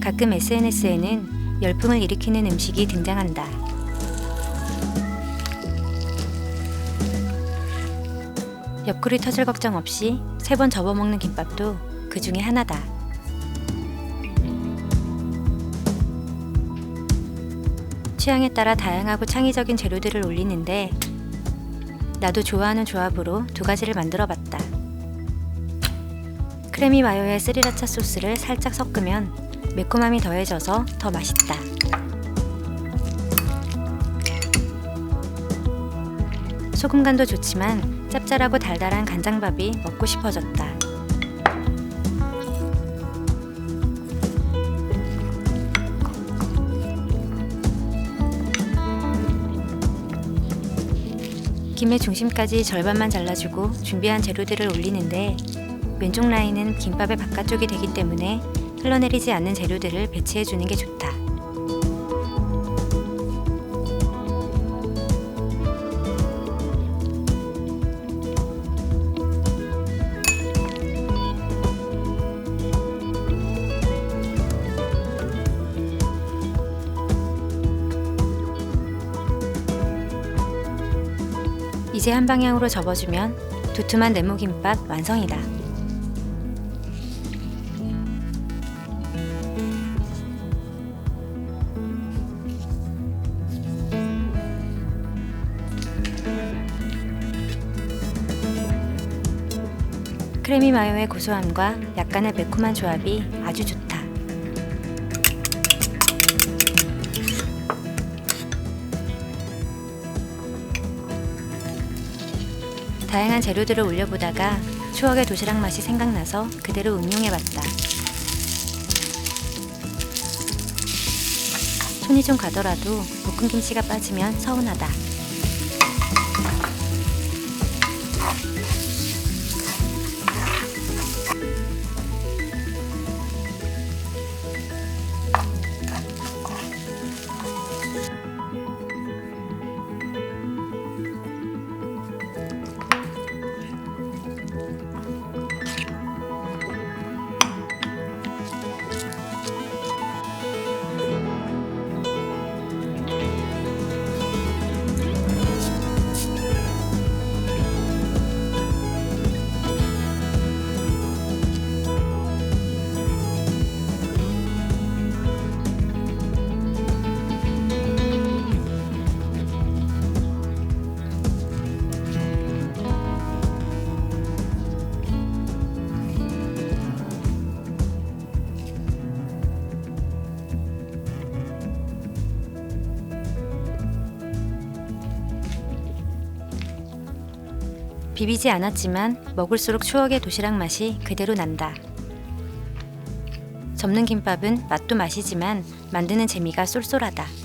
가끔 SNS에는 열풍을 일으키는 음식이 등장한다. 옆구리 터질 걱정 없이 3번 접어먹는 김밥도 그 중에 하나다. 취향에 따라 다양하고 창의적인 재료들을 올리는데 나도 좋아하는 조합으로 2가지를 만들어 봤다. 크래미 마요에 스리라차 소스를 살짝 섞으면 매콤함이 더해져서 더 맛있다. 소금 간도 좋지만 짭짤하고 달달한 간장밥이 먹고 싶어졌다. 김의 중심까지 절반만 잘라주고 준비한 재료들을 올리는데 왼쪽 라인은 김밥의 바깥쪽이 되기 때문에 흘러내리지 않는 재료들을 배치해주는 게 좋다. 이제 한 방향으로 접어주면 두툼한 네모김밥 완성이다. 크래미 마요의 고소함과 약간의 매콤한 조합이 아주 좋다. 다양한 재료들을 올려보다가 추억의 도시락 맛이 생각나서 그대로 응용해봤다. 손이 좀 가더라도 볶음김치가 빠지면 서운하다. 비비지 않았지만 먹을수록 추억의 도시락 맛이 그대로 난다. 접는 김밥은 맛도 맛이지만 만드는 재미가 쏠쏠하다.